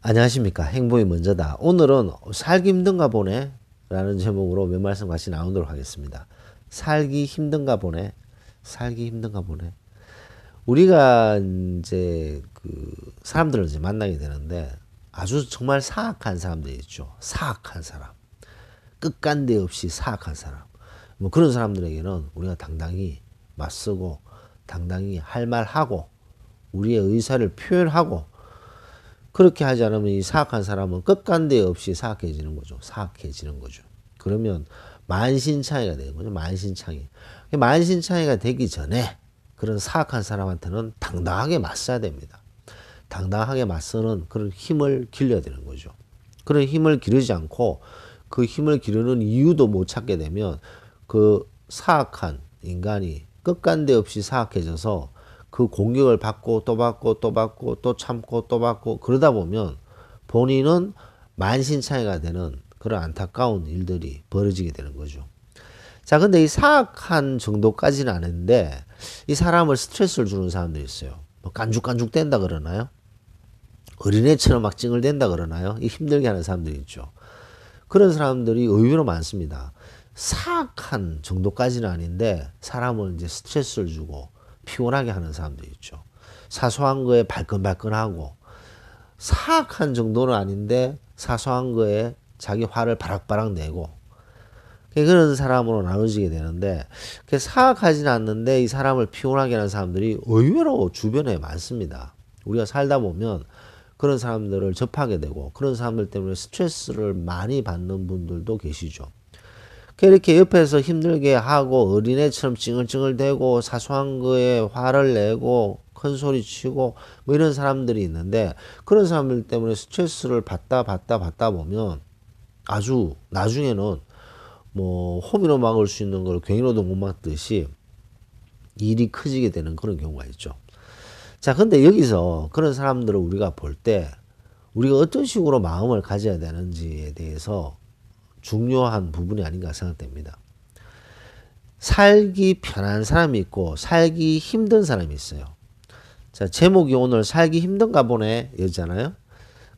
안녕하십니까. 행복이 먼저다. 오늘은 살기 힘든가 보네 라는 제목으로 몇 말씀 같이 나누도록 하겠습니다. 살기 힘든가 보네. 살기 힘든가 보네. 우리가 이제 사람들을 이제 만나게 되는데 아주 정말 사악한 사람들이 있죠. 사악한 사람. 끝간데 없이 사악한 사람. 뭐 그런 사람들에게는 우리가 당당히 맞서고 당당히 할 말하고 우리의 의사를 표현하고 그렇게 하지 않으면 이 사악한 사람은 끝간데 없이 사악해지는 거죠. 사악해지는 거죠. 그러면 만신창이가 되는 거죠. 만신창이. 만신창이가 되기 전에 그런 사악한 사람한테는 당당하게 맞서야 됩니다. 당당하게 맞서는 그런 힘을 길러야 되는 거죠. 그런 힘을 기르지 않고 그 힘을 기르는 이유도 못 찾게 되면 그 사악한 인간이 끝간데 없이 사악해져서 그 공격을 받고 또 받고 또 받고 또 참고 또 받고 그러다 보면 본인은 만신창이가 되는 그런 안타까운 일들이 벌어지게 되는 거죠. 자, 근데 이 사악한 정도까지는 아닌데 이 사람을 스트레스를 주는 사람들이 있어요. 뭐 깐죽깐죽 된다 그러나요? 어린애처럼 막 찡을댄다 그러나요? 이 힘들게 하는 사람들이 있죠. 그런 사람들이 의외로 많습니다. 사악한 정도까지는 아닌데 사람을 이제 스트레스를 주고 피곤하게 하는 사람들이 있죠. 사소한 거에 발끈발끈하고 사악한 정도는 아닌데 사소한 거에 자기 화를 바락바락 내고 그런 사람으로 나눠지게 되는데 사악하지는 않는데 이 사람을 피곤하게 하는 사람들이 의외로 주변에 많습니다. 우리가 살다 보면 그런 사람들을 접하게 되고 그런 사람들 때문에 스트레스를 많이 받는 분들도 계시죠. 이렇게 옆에서 힘들게 하고 어린애처럼 찡얼찡얼대고 사소한 거에 화를 내고 큰 소리 치고 뭐 이런 사람들이 있는데 그런 사람들 때문에 스트레스를 받다 보면 아주 나중에는 뭐 호미로 막을 수 있는 걸 괭이로도 못 막듯이 일이 커지게 되는 그런 경우가 있죠. 자, 근데 여기서 그런 사람들을 우리가 볼 때 우리가 어떤 식으로 마음을 가져야 되는지에 대해서 중요한 부분이 아닌가 생각됩니다. 살기 편한 사람이 있고 살기 힘든 사람이 있어요. 자, 제목이 오늘 살기 힘든가 보네 였잖아요.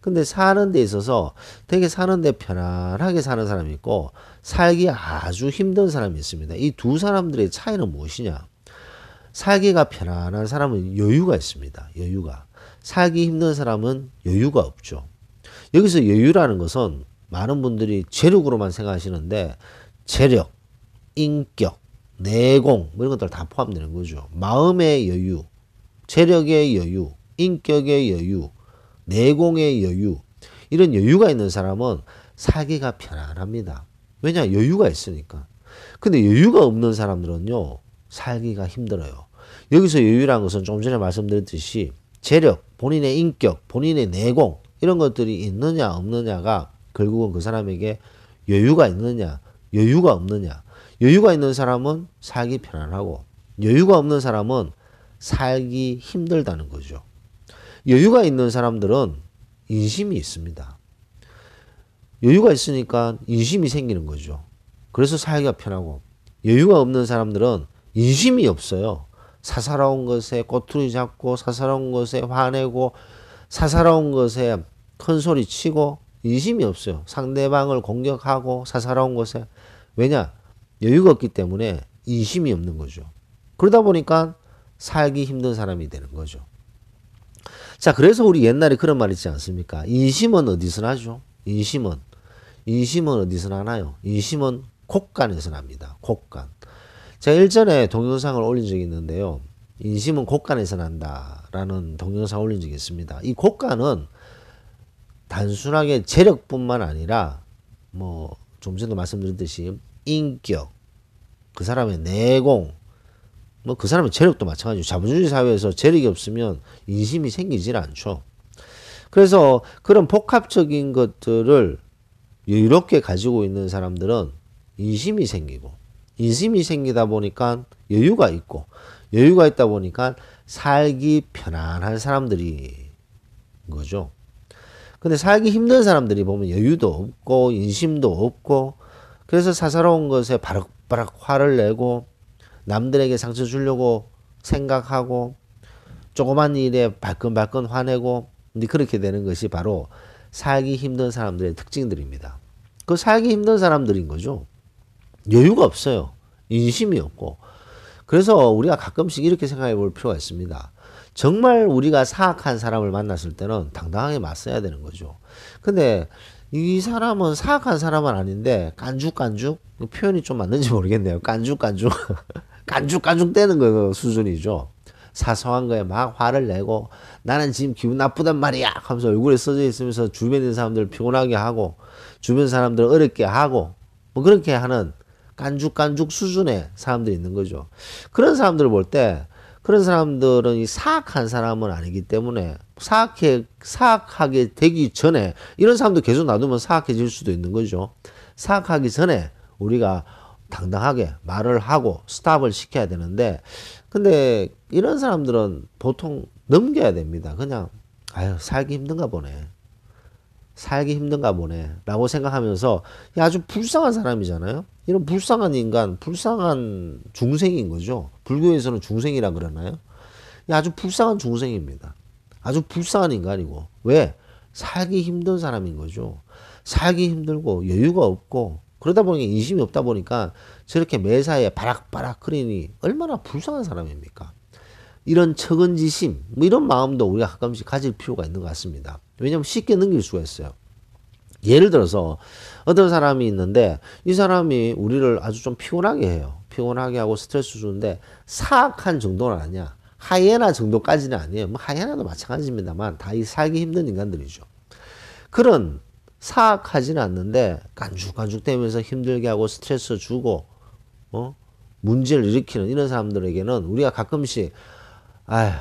근데 사는 데 있어서 되게 사는데 편안하게 사는 사람이 있고 살기 아주 힘든 사람이 있습니다. 이 두 사람들의 차이는 무엇이냐? 살기가 편안한 사람은 여유가 있습니다. 여유가. 살기 힘든 사람은 여유가 없죠. 여기서 여유라는 것은 많은 분들이 재력으로만 생각하시는데 재력, 인격, 내공 뭐 이런 것들 다 포함되는 거죠. 마음의 여유, 재력의 여유, 인격의 여유, 내공의 여유 이런 여유가 있는 사람은 살기가 편안합니다. 왜냐? 여유가 있으니까. 근데 여유가 없는 사람들은요. 살기가 힘들어요. 여기서 여유라는 것은 좀 전에 말씀드렸듯이 재력, 본인의 인격, 본인의 내공 이런 것들이 있느냐 없느냐가 결국은 그 사람에게 여유가 있느냐 여유가 없느냐. 여유가 있는 사람은 살기 편안하고 여유가 없는 사람은 살기 힘들다는 거죠. 여유가 있는 사람들은 인심이 있습니다. 여유가 있으니까 인심이 생기는 거죠. 그래서 살기가 편하고 여유가 없는 사람들은 인심이 없어요. 사사로운 것에 꼬투리 잡고 사사로운 것에 화내고 사사로운 것에 큰 소리 치고 인심이 없어요. 상대방을 공격하고 사사로운 것에. 왜냐? 여유가 없기 때문에 인심이 없는 거죠. 그러다 보니까 살기 힘든 사람이 되는 거죠. 자, 그래서 우리 옛날에 그런 말 있지 않습니까? 인심은 어디서 나죠? 인심은 어디서 나나요? 인심은 곶간에서 납니다. 곶간. 제가 일전에 동영상을 올린 적이 있는데요. 인심은 곶간에서 난다라는 동영상 올린 적이 있습니다. 이 곶간은 단순하게 재력뿐만 아니라 뭐 좀 전에 말씀드렸듯이 인격, 그 사람의 내공, 뭐 그 사람의 재력도 마찬가지죠. 자본주의 사회에서 재력이 없으면 인심이 생기질 않죠. 그래서 그런 복합적인 것들을 여유롭게 가지고 있는 사람들은 인심이 생기고 인심이 생기다 보니까 여유가 있고 여유가 있다 보니까 살기 편안한 사람들이 거죠. 근데 살기 힘든 사람들이 보면 여유도 없고 인심도 없고 그래서 사사로운 것에 바락바락 화를 내고 남들에게 상처 주려고 생각하고 조그만 일에 발끈발끈 화내고 근데 그렇게 되는 것이 바로 살기 힘든 사람들의 특징들입니다. 그 살기 힘든 사람들인 거죠. 여유가 없어요. 인심이 없고. 그래서 우리가 가끔씩 이렇게 생각해 볼 필요가 있습니다. 정말 우리가 사악한 사람을 만났을 때는 당당하게 맞서야 되는 거죠. 근데 이 사람은 사악한 사람은 아닌데 깐죽깐죽 표현이 좀 맞는지 모르겠네요. 깐죽깐죽 깐죽깐죽 대는 거 수준이죠. 사소한 거에 막 화를 내고 나는 지금 기분 나쁘단 말이야 하면서 얼굴에 써져 있으면서 주변에 있는 사람들을 피곤하게 하고 주변 사람들을 어렵게 하고 뭐 그렇게 하는 깐죽깐죽 수준의 사람들이 있는 거죠. 그런 사람들을 볼 때 그런 사람들은 이 사악한 사람은 아니기 때문에 사악하게 되기 전에 이런 사람도 계속 놔두면 사악해질 수도 있는 거죠. 사악하기 전에 우리가 당당하게 말을 하고 스탑을 시켜야 되는데 근데 이런 사람들은 보통 넘겨야 됩니다. 그냥 아유 살기 힘든가 보네. 살기 힘든가 보네. 라고 생각하면서 아주 불쌍한 사람이잖아요. 이런 불쌍한 인간, 불쌍한 중생인 거죠. 불교에서는 중생이라 그러나요? 아주 불쌍한 중생입니다. 아주 불쌍한 인간이고. 왜? 살기 힘든 사람인 거죠. 살기 힘들고 여유가 없고 그러다 보니까 인심이 없다 보니까 저렇게 매사에 바락바락 거리니 얼마나 불쌍한 사람입니까? 이런 측은지심, 뭐 이런 마음도 우리가 가끔씩 가질 필요가 있는 것 같습니다. 왜냐하면 쉽게 넘길 수가 있어요. 예를 들어서 어떤 사람이 있는데 이 사람이 우리를 아주 좀 피곤하게 해요. 피곤하게 하고 스트레스 주는데 사악한 정도는 아니야. 하이에나 정도까지는 아니에요. 뭐 하이에나도 마찬가지입니다만 다 이 살기 힘든 인간들이죠. 그런 사악하지는 않는데 깐죽깐죽대면서 힘들게 하고 스트레스 주고 문제를 일으키는 이런 사람들에게는 우리가 가끔씩 아휴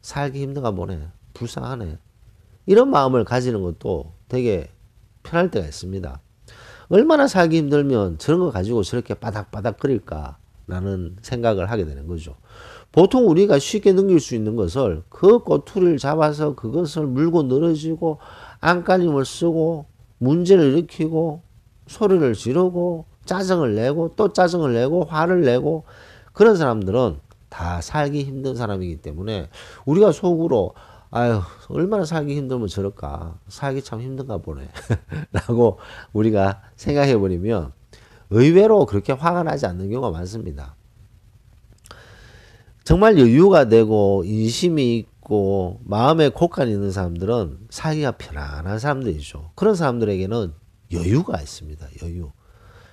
살기 힘든가 보네. 불쌍하네. 이런 마음을 가지는 것도 되게 편할 때가 있습니다. 얼마나 살기 힘들면 저런 거 가지고 저렇게 바닥바닥거릴까라는 생각을 하게 되는 거죠. 보통 우리가 쉽게 넘길 수 있는 것을 그 꼬투리를 잡아서 그것을 물고 늘어지고 안간힘을 쓰고 문제를 일으키고 소리를 지르고 짜증을 내고 또 짜증을 내고 화를 내고 그런 사람들은 다 살기 힘든 사람이기 때문에 우리가 속으로 아유 얼마나 살기 힘들면 저럴까 살기 참 힘든가 보네 라고 우리가 생각해 버리면 의외로 그렇게 화가 나지 않는 경우가 많습니다. 정말 여유가 되고 인심이 있고 마음에 곡간이 있는 사람들은 살기가 편안한 사람들이죠. 그런 사람들에게는 여유가 있습니다. 여유.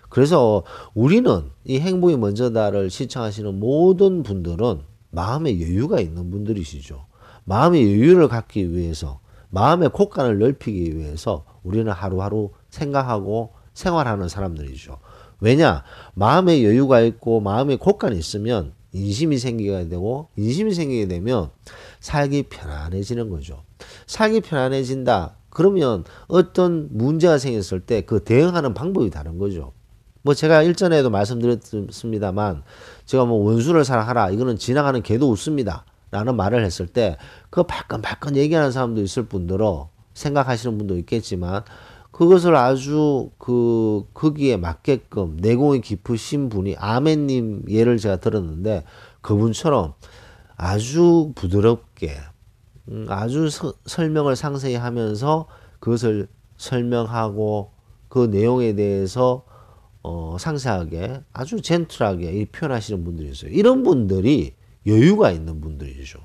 그래서 우리는 이 행복이 먼저다를 시청하시는 모든 분들은 마음에 여유가 있는 분들이시죠. 마음의 여유를 갖기 위해서 마음의 곡간을 넓히기 위해서 우리는 하루하루 생각하고 생활하는 사람들이죠. 왜냐? 마음의 여유가 있고 마음의 곡간이 있으면 인심이 생기게 되고 인심이 생기게 되면 살기 편안해지는 거죠. 살기 편안해진다. 그러면 어떤 문제가 생겼을 때 그 대응하는 방법이 다른 거죠. 뭐 제가 일전에도 말씀드렸습니다만 제가 뭐 원수를 사랑하라. 이거는 지나가는 개도 웃습니다. 라는 말을 했을 때 그 발끈발끈 얘기하는 사람도 있을 뿐더러 생각하시는 분도 있겠지만 그것을 아주 거기에 맞게끔 내공이 깊으신 분이 아멘님 예를 제가 들었는데 그분처럼 아주 부드럽게 아주 설명을 상세히 하면서 그것을 설명하고 그 내용에 대해서 상세하게 아주 젠틀하게 표현하시는 분들이 있어요. 이런 분들이 여유가 있는 분들이죠.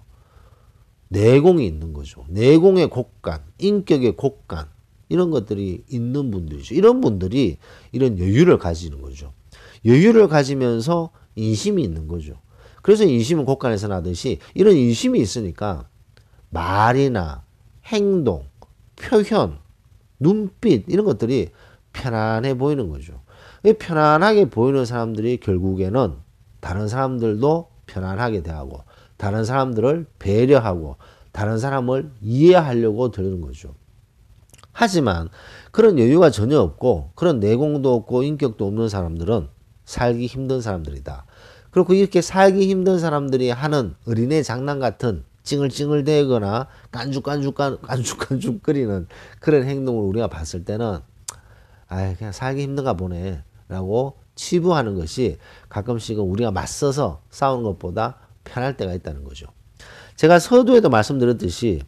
내공이 있는 거죠. 내공의 곡간, 인격의 곡간 이런 것들이 있는 분들이죠. 이런 분들이 이런 여유를 가지는 거죠. 여유를 가지면서 인심이 있는 거죠. 그래서 인심은 곡간에서 나듯이 이런 인심이 있으니까 말이나 행동, 표현, 눈빛 이런 것들이 편안해 보이는 거죠. 편안하게 보이는 사람들이 결국에는 다른 사람들도 편안하게 대하고 다른 사람들을 배려하고 다른 사람을 이해하려고 들는 거죠. 하지만 그런 여유가 전혀 없고 그런 내공도 없고 인격도 없는 사람들은 살기 힘든 사람들이다. 그리고 이렇게 살기 힘든 사람들이 하는 어린애 장난 같은 찡을찡을대거나 깐죽깐죽거리는 그런 행동을 우리가 봤을 때는 아 그냥 살기 힘든가 보네 라고 치부하는 것이 가끔씩은 우리가 맞서서 싸우는 것보다 편할 때가 있다는 거죠. 제가 서두에도 말씀드렸듯이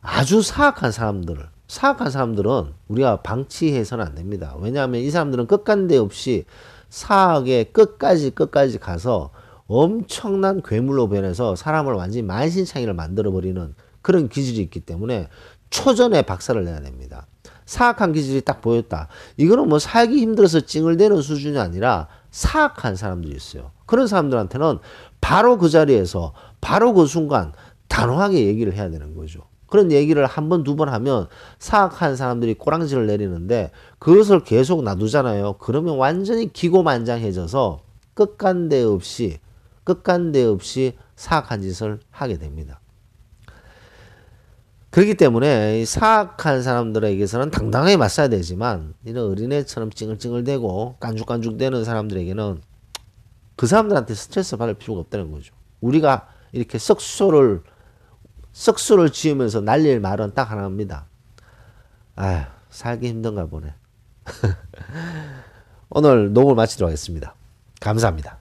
아주 사악한 사람들은 우리가 방치해서는 안 됩니다. 왜냐하면 이 사람들은 끝간데 없이 사악에 끝까지 가서 엄청난 괴물로 변해서 사람을 완전히 만신창이를 만들어버리는 그런 기질이 있기 때문에 초전에 박살을 내야 됩니다. 사악한 기질이 딱 보였다. 이거는 뭐 살기 힘들어서 찡을대는 수준이 아니라 사악한 사람들이 있어요. 그런 사람들한테는 바로 그 자리에서 바로 그 순간 단호하게 얘기를 해야 되는 거죠. 그런 얘기를 한 번, 두 번 하면 사악한 사람들이 꼬랑지를 내리는데 그것을 계속 놔두잖아요. 그러면 완전히 기고만장해져서 끝간데 없이 사악한 짓을 하게 됩니다. 그렇기 때문에 사악한 사람들에게서는 당당하게 맞서야 되지만 이런 어린애처럼 찡글찡글대고 깐죽깐죽대는 사람들에게는 그 사람들한테 스트레스 받을 필요가 없다는 거죠. 우리가 이렇게 썩소를 지으면서 날릴 말은 딱 하나입니다. 아휴, 살기 힘든가 보네. 오늘 녹음을 마치도록 하겠습니다. 감사합니다.